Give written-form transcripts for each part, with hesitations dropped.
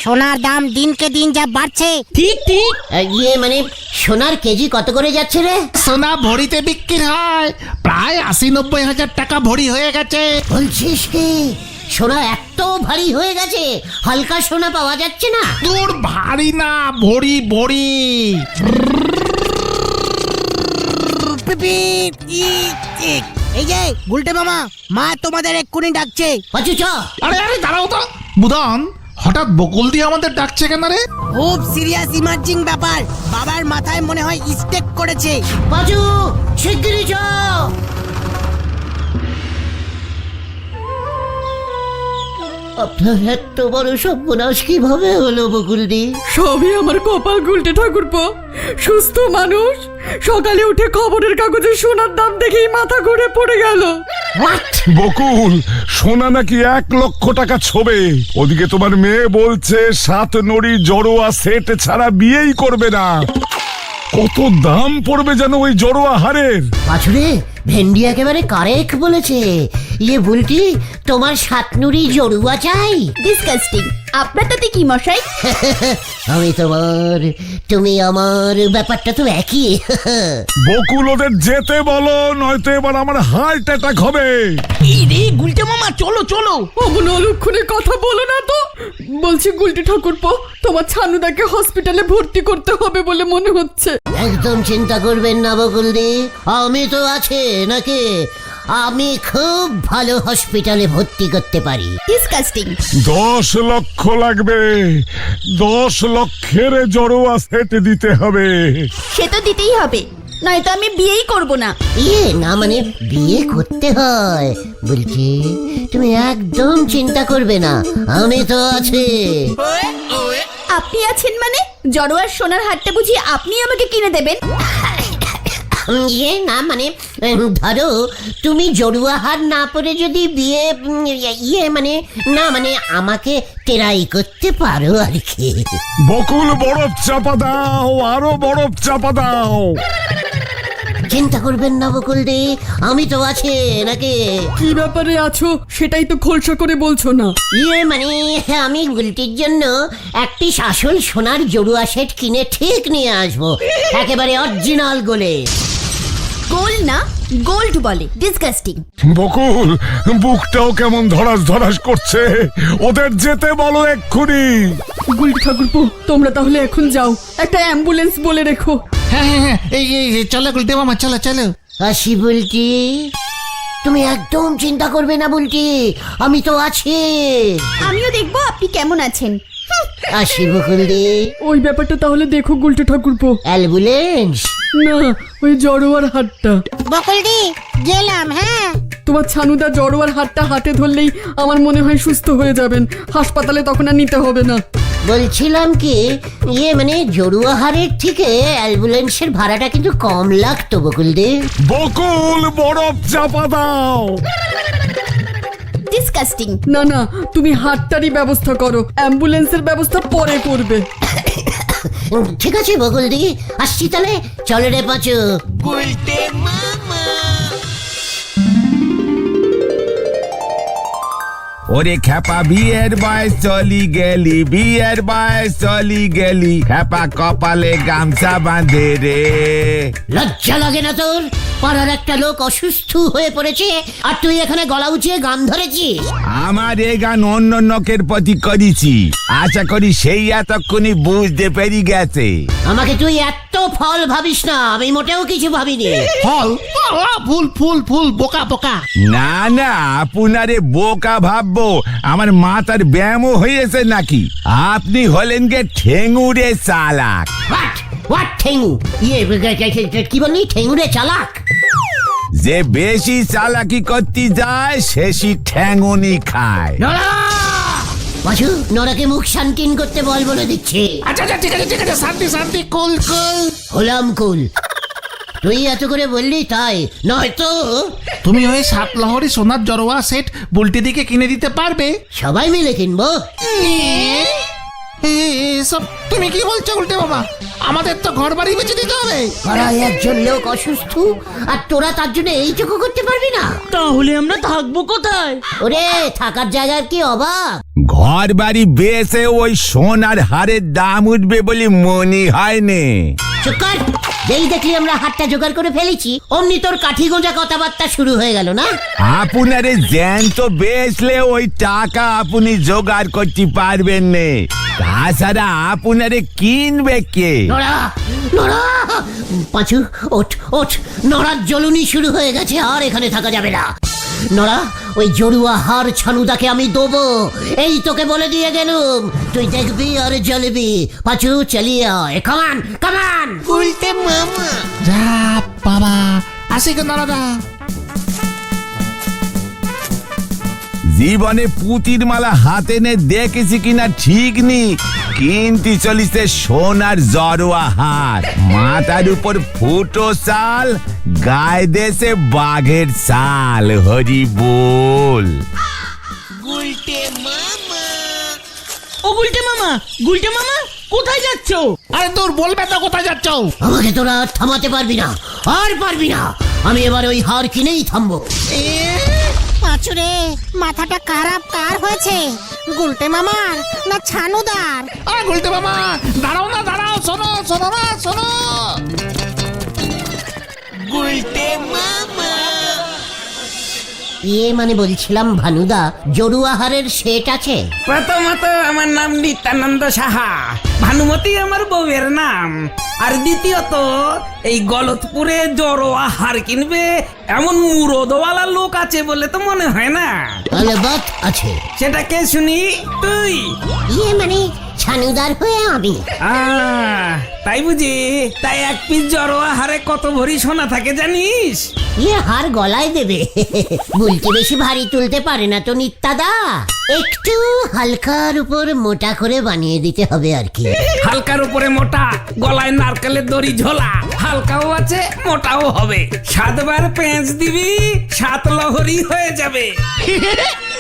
সোনার দাম দিনকে দিন যা বাড়ছে। ঠিক ঠিক। মানে সোনার কেজি কত করে যাচ্ছে রে? সোনা ভরিতে বিক্রি হয় প্রায় ৮০-৯০ হাজার টাকা ভরি হয়ে গেছে। বলছিস কি সোনা এত ভারী হয়ে গেছে, হালকা সোনা পাওয়া যাচ্ছে না? দূর, ভারী না, ভরি ভরি। এই যে গুলটে মামা, মা তোমাদের এক্ষুনি ডাকছে। পাচু চ। আরে আরে দাঁড়াও তো বুধন, হঠাৎ বকুল দিয়ে আমাদের ডাকছে কেন রে? খুব সিরিয়াস ইমার্জিং ব্যাপার, বাবার মাথায় মনে হয় স্টেক করেছে। পাচু শিগগিরই চ। আপনার এত বড় সর্বনাশ কিভাবে হলো বকুলদি? সবই আমার কপাল গুলটে ঠাকুরপো। সুস্থ মানুষ, সকালে উঠে খবরের কাগজে সোনার দাম দেখেই মাথা ঘুরে পড়ে গেল। বকুল, সোনা নাকি ১,০০,০০০ টাকা ছোবে। ওদিকে তোমার মেয়ে বলছে ৭ নড়ি জড়োয়া সেট ছাড়া বিয়েই করবে না। কত দাম পড়বে যেন ওই জড়োয়া হারের। পাচুরে ভেন্ডি একেবারে কারেক্ট বলেছে। বুলটি, তোমার ৭ নুড়ি জড়ুয়া চাই? ডিসকাস্টিং। আপনার তাতে কি মশাই? আমি তোমার, তুমি আমার, ব্যাপারটা তো একই। বকুল, ওদের যেতে বলো, নয়তো এবার আমার হার্ট অ্যাটাক হবে। এই রে গুলটে মামা, চলো চলো। অমন অলক্ষণে কথা বলো না তো। বলছি গুলটে ঠাকুরপো, তোমার ছানুদাকে হসপিটালে ভর্তি করতে হবে বলে মনে হচ্ছে। একদম চিন্তা করবেন না বকুলদি, আমি তো আছে নাকি। আমি খুব ভালো হসপিটালে ভর্তি করতে পারি। ডিসকাস্টিং। ১০ লক্ষ লাগবে। ১০ লক্ষের জড়োয়া সেট দিতে হবে। সে তো দিতেই হবে, নয়তো আমি বিয়েই করব না। না মানে বিয়ে করতে হয়। বলছি তুমি একদম চিন্তা করবে না, আমি তো আছি। আপনি আছেন মানে? জড়োয়ার সোনার হারটা বুঝি আপনি আমাকে কিনে দেবেন? না মানে ধরো তুমি জড়ুয়া হার না পরে যদি বিয়ে মানে না মানে আমাকে টেরাই করতে পারো আর কি। বকুল, বরফ চাপা দাও, আরো বরফ চাপা দাও। চিন্তা করবেন না বকুলদি, আমি তো আছি নাকি। কি ব্যাপারে আছো সেটাই তো খোলসা করে বলছো না। মানে আমি গুলটির জন্য একটি আসল সোনার জড়ুয়া সেট কিনে ঠিক নিয়ে আসবো, একেবারে অরিজিনাল গোলে। গোল্ড না, গোল্ড বলে। ডিসকাস্টিং। বকুল, বুকটাও কেমন ধরাস ধরাস করছে। ওদের যেতে বলো এক্ষুনি। গুলটে ঠাকুরপো, তোমরা তাহলে এখন যাও, একটা অ্যাম্বুলেন্স বলে রেখো। হ্যাঁ, এই চলো গুলটে মামা, চলো চলো। আসি বুলটি, তুমি একদম চিন্তা করবে না বুলটি, আমি তো আছি। আমিও দেখবো আপনি কেমন আছেন। আসি বকুলদি। ওই ব্যাপারটা তাহলে দেখো গুলটে ঠাকুরপো। অ্যাম্বুলেন্স না, ওই জড়োয়ার হাটটা। বকুলদি গেলাম। হ্যাঁ, তোমার ছানুদা জড়োয়ার হাটটা হাতে ধরলেই আমার মনে হয় সুস্থ হয়ে যাবেন। হাসপাতালে তখন আর নিতে হবে না। বলছিলাম কি মানে জড়ুয়া হারের থেকে অ্যাম্বুলেন্সের ভাড়াটা কিন্তু কম লাগতো বকুলদি। বকুল, বরফ চাপা দাও। ডিসকাস্টিং। না না, তুমি হাটটারই ব্যবস্থা করো, অ্যাম্বুলেন্সের ব্যবস্থা পরে করবে। ঠিক আছে বকুলদি, আসছি তাহলে। চলে রে পাঁচু। ওরে খ্যাপা, বিয়ের বয়স চলি গেলি, বিয়ের বয়স চলি গেলি, খ্যাপা কপালে গামছা বাঁধে রে। লজ্জা লাগে না তোর? পাড়ার একটা লোক অসুস্থ হয়ে পড়েছে আর তুই এখানে গলা উঁচিয়ে গান ধরেছিস। আমার এ গান অন্য লোকের প্রতি করেছি, আশা করি সেই এতক্ষণই বুঝতে পেরে গেছে। আমাকে তুই এত ফল ভাবিস না, আমি মোটেও কিছু ভাবিনি। ফল? ফুল ফুল ফুল, বোকা বোকা। না না, আপনারে বোকা ভাববো, আমার মাথার ব্যায়ামও হয়েছে নাকি? আপনি হলেন গে ঠেঙুরে চালাক। হোয়াট ঠেঙ্গু? কি বললি? ঠেঙ্গুরে চালাক? যে বেশি চালাকি করতে যায় শেষই ঠ্যাঙুনি খায়। পাঁচু, নরাকে মুখ শান্তিন করতে বলে দিচ্ছে। আচ্ছা ঠিক আছে, শান্তি, কুল কুল। হলাম কুল। তুই এত করে বললি তাই, নয়তো তুমি ওই ৭ লহরি সোনার জড়োয়া সেট বুলটি দিকে কিনে দিতে পারবে? সবাই মিলে কিনবো। এসব তুমি কি বলছো উল্টে বাবা? আমাদের তো ঘর বাড়ি বেঁচে দিতে হবে। পাড়ায় একজন লোক অসুস্থ আর তোরা তার জন্য এইটুকু করতে পারবি না? তাহলে আমরা থাকবো কোথায়? ওরে থাকার জায়গার কি অভাব? ঘর বাড়ি বেসে ওই সোনার হারের দাম উঠবে বলে মনে হয় নে। চুপ কর। যেই দেখলি আমরা হাতটা জোগাড় করে ফেলেছি অমনি তোর কাঠি গোঁজা কথাবার্তা শুরু হয়ে গেল না? আপনারে জ্যান্ত বেচলে ওই টাকা আপনি জোগাড় করতে পারবেন নে। তাছাড়া আপনারে কিনবে কে? নড়া নড়া পাঁচু ওঠ ওঠ, নড়ার জ্বলুনি শুরু হয়ে গেছে, আর এখানে থাকা যাবে না। নড়া ওই জড়ুয়া হার ছানুদাকে আমি দেবো, এই তোকে বলে দিয়ে গেলুম। তুই দেখবি আর জ্বলবি। পাঁচু চালিয়ে আয়, কামান কামান। উল্টে মামা যা বাবা, আসি কেন দাদা? জীবনে পুতির মালা হাতে নে দেখেছি কিনা ঠিক নি, কিনতে চলিছে সোনার জড়োয়া হার। মাথার উপর ফুটো চাল, গায়ে দেশে বাঘের চাল। হরি বল। ও গুলটে মামা, গুলটে মামা কোথায় যাচ্ছো? আরে তোর বলবে তো কোথায় যাচ্ছ? আমাকে তোরা আর থামাতে পারবি না, আর পারবি না। আমি এবার ওই হার কিনেই থামবো। পাঁচুরে মাথাটা খারাপ কার হয়েছে, গুলটে মামার না ছানুদার? আরে উল্টে বাবা দাঁড়াও না, দাঁড়াও, শোনো শোনো না, শোনো। মানে বলছিলাম ভানুদা, জড়ুয়া হারের সেট আছে? প্রথমত আমার নাম নিত্যানন্দ সাহা, ভানুমতি আমার বউয়ের নাম। আর দ্বিতীয়ত এই গলতপুরে জড়োয়া হার কিনবে এমন মুরদওয়ালা লোক আছে বলে তো মনে হয় না। আলবাত আছে। সেটা কে শুনি? তুই? মানে ছানুদার হয়ে আমি। তাই বুঝি? তাই এক পিস জড়োয়া হারে কত ভরি সোনা থাকে জানিস? হার গলায় দেবে। বুলটি বেশি ভারী তুলতে পারে না তো নিত্যাদা, একটু হালকার উপর মোটা করে বানিয়ে দিতে হবে আর কি। হালকার উপরে মোটা, গলায় নারকেলের দড়ি ঝোলা। হালকাও আছে, মোটাও হবে। 7 বার পেঁচ দিবি, 7 লহরি হয়ে যাবে।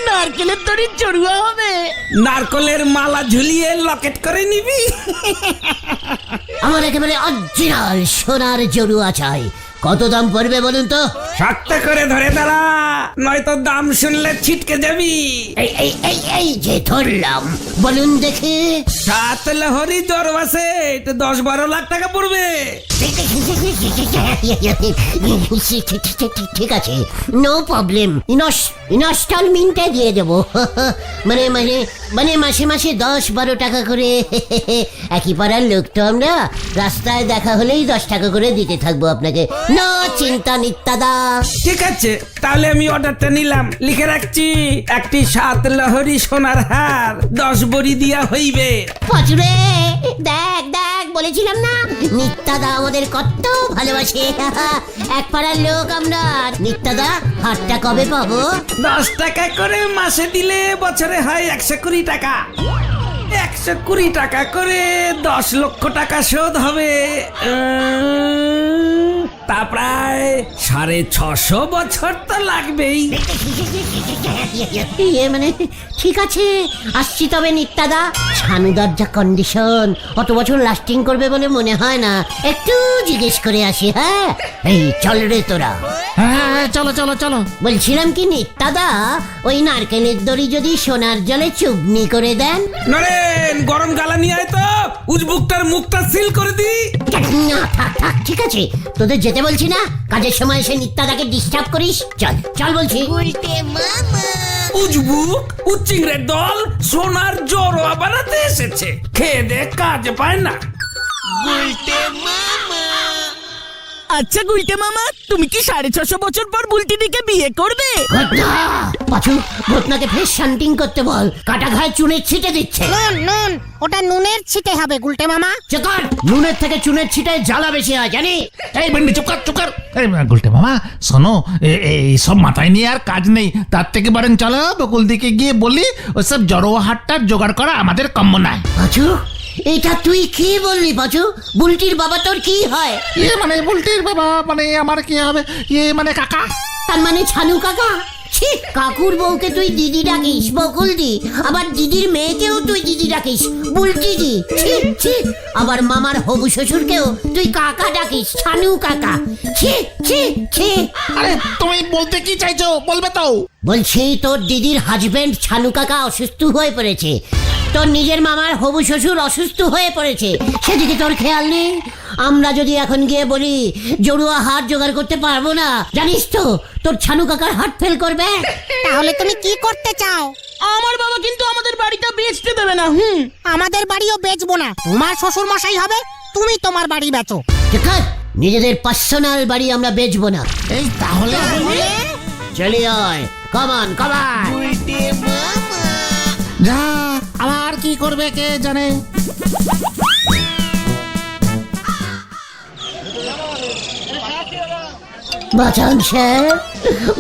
নারকেলের দড়ির জড়ুয়া হবে? নারকেলের মালা ঝুলিয়ে লকেট করে নিবি। আমার একেবারে অরিজিনাল সোনার জড়ুয়া চাই। কত দাম পড়বে বলুন তো? শক্ত করে ধরে দাঁড়া, নয়তো দাম শুনলে ছিটকে যাবি। এই যে ধরলাম, বলুন দেখি। 7 লহরি জড়োয়া সেট 10-12 লাখ টাকা পড়বে। ঠিক আছে, নো প্রবলেম। ইনস্টলমেন্টে দিয়ে দেবো। মানে মানে মানে মাসে মাসে 10-12 টাকা করে। একই পাড়ার লোক তো আমরা, রাস্তায় দেখা হলেই 10 টাকা করে দিতে থাকবো আপনাকে। নো চিন্তা নিত্যাদা। ঠিক আছে, তাহলে আমি অর্ডারটা নিলাম, লিখে রাখছি। একটি 7 লহরি সোনার হার 10 বড়ি দিয়া হইবে। পাঁচুরে দেখ দেখ, বলেছিলাম না নিত্যাদা আমাদের কত ভালোবাসে। এক পাড়ার লোক আমরা। নিত্যাদা হারটা কবে পাবো? 10 টাকা করে মাসে দিলে বছরে হয় 120 টাকা। 120 টাকা করে 10 লক্ষ টাকা শোধ হবে। তা প্রায় 650 বছর তো লাগবেই। মানে ঠিক আছে, আসছি তবে নিত্যাদা। ছানুদার যা কন্ডিশন, অত বছর লাস্টিং করবে বলে মনে হয় না। একটু জিজ্ঞেস করে আসি। হ্যাঁ এই চল রে তোরা। হ্যাঁ চলো চলো চলো। বলছিলাম কি নিত্যাদা, ওই নারকেলের দড়ি যদি সোনার জলে চুবনি করে দেন। নরেন, গরম গালা নিয়ে আয় তো, উজবুকটার মুখটা সিল করে দি। না থাক থাক, ঠিক আছে, তোদের যেতে বলছি না। কাজের সময় এসে নিত্যাদাকে ডিস্টার্ব করিস। চল চল বলছি। উজবুক উচ্চিংড়ের দল সোনার জড়োয়া বানাতে এসেছে, খেয়ে দে কাজ পায় না। আচ্ছা গুলটে মামা, তুমি কি 650 বছর পর বুলটিদিকে বিয়ে করবে? পাঁচু, ঘটনাকে ফের শান্তিং করতে বল। কাটা ঘায়ে চুনের ছিটে দিচ্ছে। নুন নুন, ওটা নুনের ছিটে হবে গুলটে মামা। চকর, নুনের থেকে চুনের ছিটায় জ্বালা বেশি হয় জানি। এই বেন্ডি চুপ কর চুপ কর। এই গুলটে মামা শোনো, এই সব মাথায় নিয়ে আর কাজ নেই। তার থেকে বরং চলো বকুল দিকে গিয়ে বলি ওসব জড়োয়া হাটটার জোগাড় করা আমাদের কাম্য নাই। পাঁচু, এটা তুই কি বললি পাঁচু? বুলটির বাবা তোর কি হয়? মানে বুলটির বাবা মানে আমার কি হবে? মানে কাকা। তার মানে ছানু কাকা? ছি, কাকুর বউকে তুই দিদি ডাকিস বকুলদি, আবার দিদির মেয়েকেও তুই দিদি ডাকিস বুলটিদি। ছি ছি, আবার মামার হবু শ্বশুরকেও তুই কাকা ডাকিস ছানু কাকা। ছি ছি ছি। আরে তুমি বলতে কি চাইছো বলবে তো? বলছি তোর দিদির হাজবেন্ড ছানু কাকা অসুস্থ হয়ে পড়েছে, তোর নিজের মামার হবু শ্বশুর অসুস্থ হয়ে পড়েছে, সেদিকে তোর খেয়াল নেই? আমরা যদি এখন গিয়ে বলি জড়ুয়া হাট জোগাড় করতে পারবো না, জানিস তো তোর ছানু কাকার হার্ট ফেল করবে। তাহলে তুমি কি করতে চাও? আমার বাবা কিন্তু আমাদের বাড়িটা বেচতে দেবে না। আমাদের বাড়িও বেচবো না, তোমার শ্বশুর মশাই হবে, তুমি তোমার বাড়ি বেচো। ঠিক আছে, নিজেদের পার্সোনাল বাড়ি আমরা বেচবো না। এই তাহলে চলে আয়, কমান কমান। যা আবার কি করবে কে জানে। বাঁচান স্যার,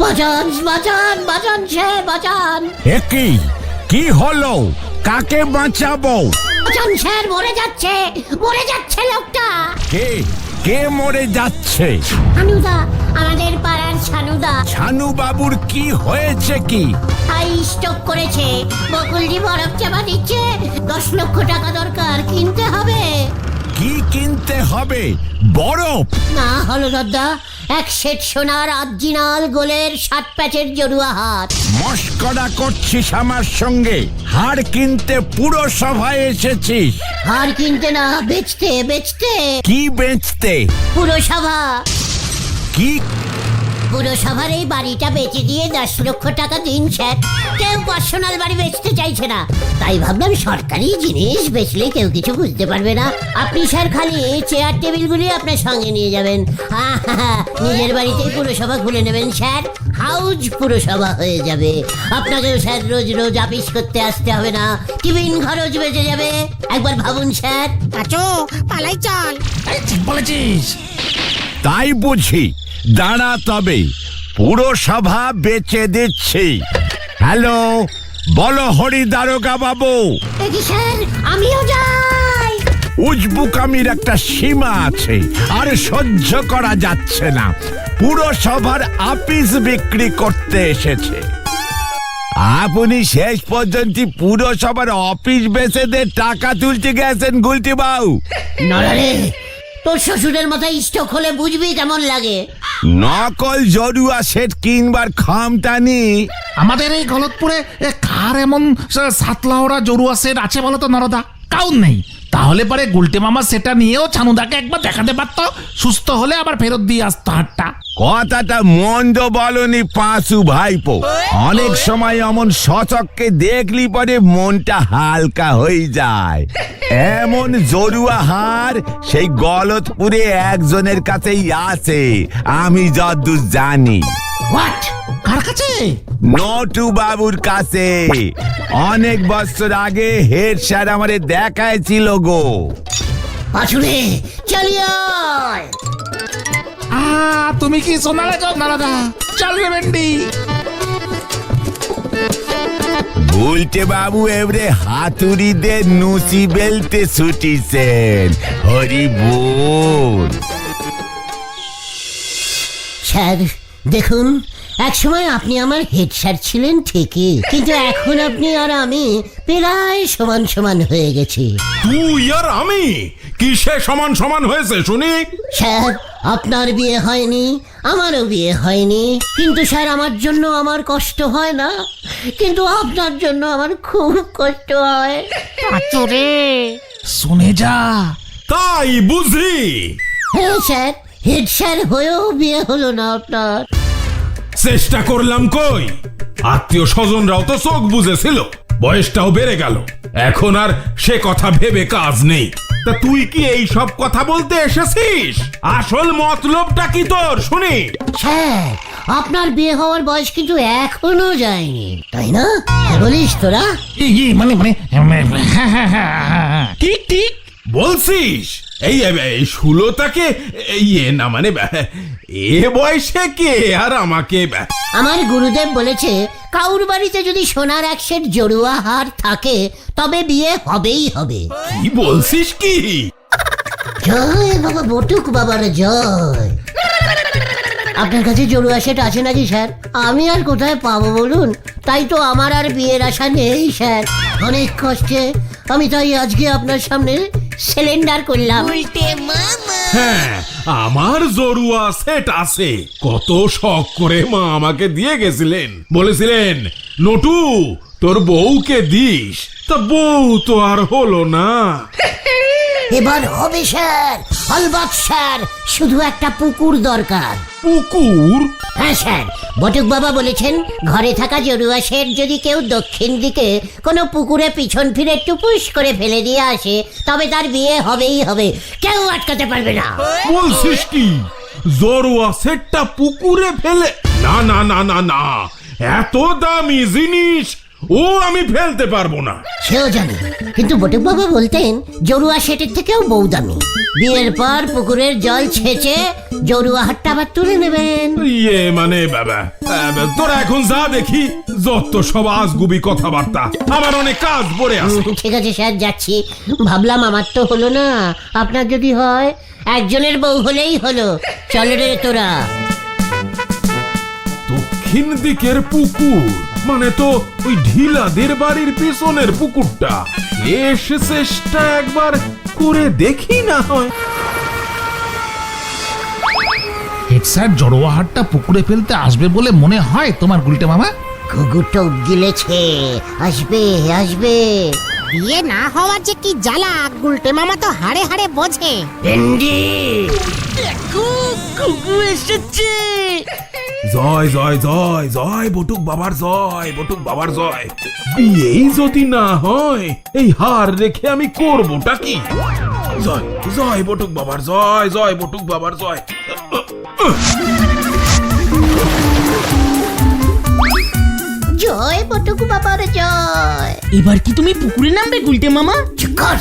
বাঁচান বাঁচান বাঁচান স্যার বাঁচান। একই কি হলো? কাকে বাঁচাবো? বাঁচান স্যার, মরে যাচ্ছে লোকটা। কে কে মরে যাচ্ছে? ছানুদা, আমাদের পাড়ার ছানুদা। ছানু বাবুর কি হয়েছে কি? হাই স্ট্রোক করেছে, বকুলজি বরফ চাপা দিচ্ছে, 10 লক্ষ টাকা দরকার, কিনতে হবে। কি কিনতে হবে? বরফ? না হলো দাদা, এক সেট সোনার অরিজিনাল গোলের 7 প্যাচের জড়ুয়া হাত। মস্করা করছিস আমার সঙ্গে? হাড় কিনতে পুরো সভায় এসেছিস? হার কিনতে না, বেচতে বেচতে। কি বেচতে? পুরসভা, কি? পুরসভার এই বাড়িটা বেচে দিয়ে 10 লক্ষ টাকা দিন স্যার। কেউ পার্সোনাল বাড়ি বেচতে চাইছে না, তাই ভাবলাম সরকারি জিনিস বেচলে কেউ কিছু বুঝতে পারবে না। আপনি স্যার খালি চেয়ার টেবিলগুলি আপনার সঙ্গে নিয়ে যাবেন। নিজের বাড়িতেই পুরসভা খুলে নেবেন স্যার, হাউজ পুরসভা হয়ে যাবে। আপনাকেও স্যার রোজ রোজ অফিস করতে আসতে হবে না, টিফিন খরচ বেঁচে যাবে। একবার ভাবুন স্যার। আচো পালাই চল। এই ঠিক বলেছিস। তাই বুঝি? দাঁড়া তবে, পুরসভা বেচে দিচ্ছি। হ্যালো, বলো হরি দারোগা বাবু। দেখি স্যার, আমিও যাই। উজবুকামির একটা সীমা আছে, আর সহ্য করা যাচ্ছে না। পুরসভার আপিস বিক্রি করতে এসেছে। আপনি শেষ পর্যন্ত পুরসভার অফিস বেচে দিয়ে টাকা তুলতে গেছেন গুলটি বাবু। নড়ারে, তোর শ্বশুরের মাথায় স্ট্রোক হলে বুঝবি কেমন লাগে। নকল জড়ুয়া সেট কিনবার ক্ষমতা নেই আমাদের এই গলতপুরে কার এমন সাতলাওড়া জড়ুয়া সেট আছে বলো তো নরদা? কাউন নেই। তাহলে পরে গুলটে মামা সেটা নিয়েও ছানুদাকে একবার দেখাতে পারতো, সুস্থ হলে আবার ফেরত দিয়ে আসতো হাটটা। কথাটা মন্দ বলনি পাঁচু ভাইপো। অনেক সময় এমন সচককে দেখলি পরে মনটা হালকা হয়ে যায়। এমন জড়ুয়া হার সেই গলতপুরে একজনের কাছেই আছে, আমি যতদূর জানি। হোয়াট? কার কাছে? নটু বাবুর কাছে। অনেক বছর আগে হেড স্যার আমারে দেখাইছিল গো। আসলে চালিয়ে তুমি কি সোনালে যাও নারাদা? চল রে ভেন্ডি। গুলটে বাবু এবারে হাতুড়িতে নুচি বেলতে ছুটিছেন। হরি বল। স্যার দেখুন, একসময় আপনি আমার হেড স্যার ছিলেন ঠিকই, কিন্তু এখন আপনি আর আমি প্রায় সমান সমান হয়ে গেছি। তুই আর আমি কিসে সমান সমান হয়েছে শুনি? স্যার আপনার বিয়ে হয়নি, আমারও বিয়ে হয়নি, কিন্তু স্যার আমার জন্য আমার কষ্ট হয় না, কিন্তু আপনার জন্য আমার খুব কষ্ট হয়। আচো রে, শুনে যা। তাই বুঝি? হ্যাঁ স্যার, হেড স্যার হয়েও বিয়ে হলো না আপনার। চেষ্টা করলাম কই, আত্মীয় স্বজনরাও তো চোখ বুঝেছিল, বয়সটাও বেড়ে গেল, এখন আর সে কথা ভেবে কাজ নেই। তা তুই কি এই সব কথা বলতে এসেছিস? আসল মতলবটা কি তোর শুনি? স্যার আপনার বিয়ে হওয়ার বয়স কিন্তু এখনো যায়নি, তাই না? হ্যাঁ বলিস তোরা? মানে ঠিক ঠিক বলছিস? এই সুলতাকে না মানে এ বয়সে কে আর আমাকে? আমার গুরুদেব বলেছে কাউর বাড়িতে যদি সোনার এক সেট জড়ুয়া হার থাকে তবে বিয়ে হবেই হবে। কি বলছিস কি? জয় বাবা বটুক বাবার জয়। আপনার কাছে জড়ুয়া সেট আছে নাকি স্যার? আমি আর কোথায় পাবো বলুন? তাই তো আমার আর বিয়ের আশা নেই স্যার। অনেক কষ্টে আমি তাই আজকে আপনার সামনে সিলিন্ডার করলাম। হ্যাঁ, আমার জরুয়া সেট আছে। কত শখ করে মা আমাকে দিয়ে গেছিলেন, বলেছিলেন নটু তোর বউকে দিস, তা বউ তো আর হলো না। এবার হবে স্যার, অলবাত স্যার, শুধু একটা পুকুর দরকার। পুকুর? হ্যাঁ স্যার, বটুক বাবা বলেছেন ঘরে থাকা জড়ুয়া সেট যদি কেউ দক্ষিণ দিকে কোনো পুকুরে পিছন ফিরে টুপুস করে ফেলে দিয়ে আসে তবে তার বিয়ে হবেই হবে, কেউ আটকাতে পারবে না। বলছিস কি জরুয়া সেটটা পুকুরে ফেলে? না না না না না, এত দামি জিনিস ও আমি ফেলতে পারবো না। সেও জানি, কিন্তু বটুক বাবা বলতেন জড়ুয়া সেটের থেকেও বউ দামি। বিয়ের পর পুকুরের জল ছেঁচে জড়ুয়া হাটটা আবার তুলে নেবেন। ইয়ে মানে বাবা, তোরা এখন যা দেখি, যত সব আজগুবি কথাবার্তা, আমার অনেক কাজ পড়ে আছে। ঠিক আছে স্যার, যাচ্ছি। ভাবলাম আমার তো হলো না, আপনার যদি হয় একজনের বউ হলেই হলো। চল রে তোরা। দক্ষিণ দিকের পুকুর মানে তো ওই ঢিলাদের বাড়ির পেছনের পুকুরটা। এসে চেষ্টা একবার করে দেখি না হয়। হেড স্যার জড়োয়া হাটটা পুকুরে ফেলতে আসবে বলে মনে হয় তোমার গুলটে মামা? ঘুঘু টোপ গিলেছে, আসবে আসবে। বিয়ে না হওয়ার যে কি জ্বালা গুলটে মামা তো হাড়ে হাড়ে বোঝে। ভেন্ডি জয় জয় জয় জয় বটুক বাবার জয়, বটুক বাবার জয়। বিয়েই যদি না হয় এই হার রেখে আমি করবোটা কি? জয় জয় বটুক বাবার জয়, জয় বটুক বাবার জয়। জয় বটুক বাবার জয়। এবার কি তুমি পুকুরে নামবে গুলটে মামা? চুপ কর।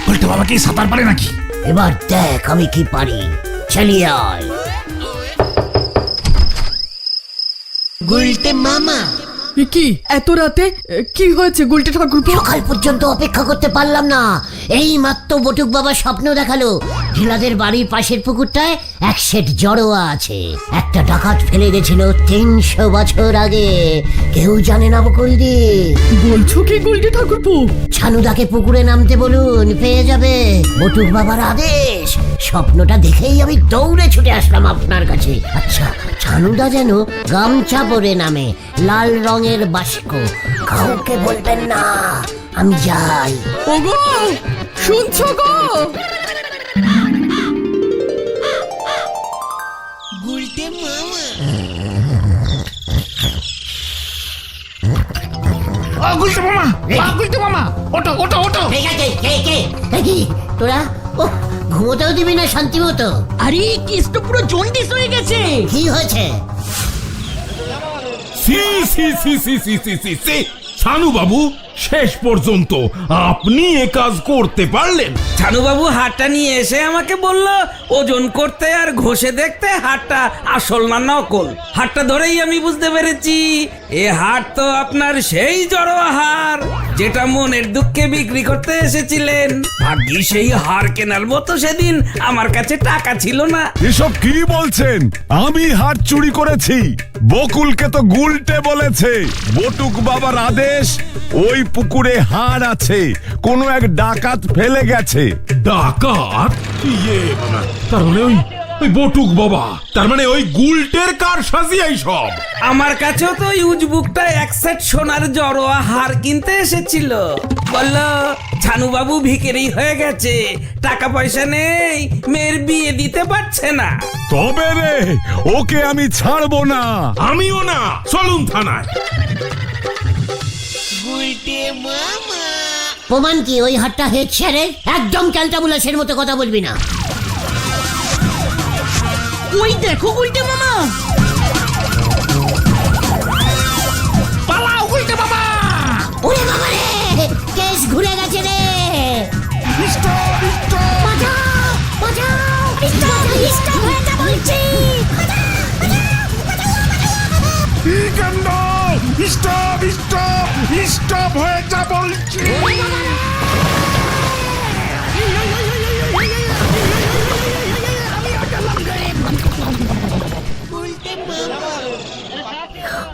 গুলটে বাবা কি সাঁতার পারে নাকি? এবার দেখ আমি কি পারি, চালিয়ে আয়। গুলটে মামা, এ কি এত রাতে? কি হয়েছে গুলটে ঠাকুরপো? সকাল পর্যন্ত অপেক্ষা করতে পারলাম না। এই মাত্র বটুক বাবা স্বপ্ন দেখালো ঢিলাদের বাড়ির পাশের পুকুরটায় এক সেট জড়োয়া আছে। একটা ডাকাত ফেলে গেছিল 300 বছর আগে। কেউ জানে না বকুলদি। বলছো কি গুলটে ঠাকুরপো? ছানুদাকে পুকুরে নামতে বলুন, পেয়ে যাবে। বটুক বাবার আদেশ। স্বপ্নটা দেখেই আমি দৌড়ে ছুটে আসলাম আপনার কাছে। আচ্ছা, ছানুদা যেন গামছা পরে নামে, লাল রঙের বাস্ক। কাউকে বলবেন না, আমি যাই। ওগো শুনছো গো? গুলটে মামা, গুলটে মামা, ওটো ওটো ওটো। ঠিক আছে, কে কে কি তোরা? ও ঘুমোতেও দিবি না শান্তি মতো? আরে কেস তো পুরো জন্ডিস হয়ে গেছে। কি হয়েছে? সি সি সি সি সি সি সি সি, ছানু বাবু শেষ পর্যন্ত আপনি এ কাজ করতে পারলেন? ছানুবাবু হাটটা নিয়ে এসে আমাকে বলল ওজন করতে আর ঘষে দেখতে হাটটা আসল না নকল। হাটটা ধরেই আমি বুঝতে পেরেছি এ হাট তো আপনার সেই জড়োয়া হার যেটা মনের দুঃখে বিক্রি করতে এসেছিলেন। ভাগ্যি সেই হার কেনার মতো সেদিন আমার কাছে টাকা ছিল না। এসব কি বলছেন? আমি হাট চুরি করেছি? বকুলকে তো গুলটে বলেছে। বটুক বাবার আদেশ, ওই পুকুরে হাড় আছে, কোনো এক ডাকাত ফেলে গেছে। ডাকাত? ইয়ে তার মানে ওই ওই বটুক বাবা, তার মানে ওই গুলটের কার সাজিয়াই সব। আমার কাছেও তো ওই উজবুকটা এক সেট সোনার জড়োয়া হার কিনতে এসেছিল। বলল ছানুবাবু ভিখারি হয়ে গেছে, টাকা পয়সা নেই, মেয়ের বিয়ে দিতে পারছে না। তবে রে, ওকে আমি ছাড়বো না। আমিও না, চলুন থানায়। প্রমাণ কি? ওই হাটটা হেড স্যারের। একদম ক্যালটাবুলাসের মতো কথা বলবি না। ওই দেখো গুলটে মামা। পালাও গুলটে মামা। ওরে বাবা রে, কেস ঘুরে গেছে রে। বাঁচাও, বাঁচাও, স্টপ হয়ে যা বলছি। স্টপ স্টপ স্টপ হয়ে যা বলছি।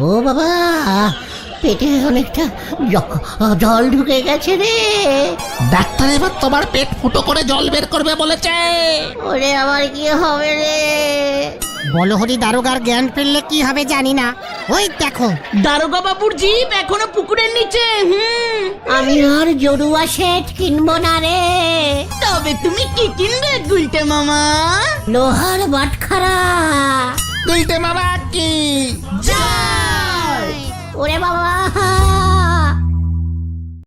ও বাবা, পেটে অনেকটা জল ঢুকে গেছে রে। ডাক্তার এবার তোমার পেট ফুটো করে জল বের করবে বলেছে। ওরে আমার কি হবে রে? বলহরি দারোগার জ্ঞান ফিরলে কি হবে জানি না। ওই দেখো দারোগা বাবুর জিপ এখনো পুকুরের নিচে। আমি আর জড়ুয়া সেট কিনবো না রে। তবে তুমি কি কিনবে গুলটে মামা? লোহার বাটখারা। গুলটে মামা কি ওরে বাবা,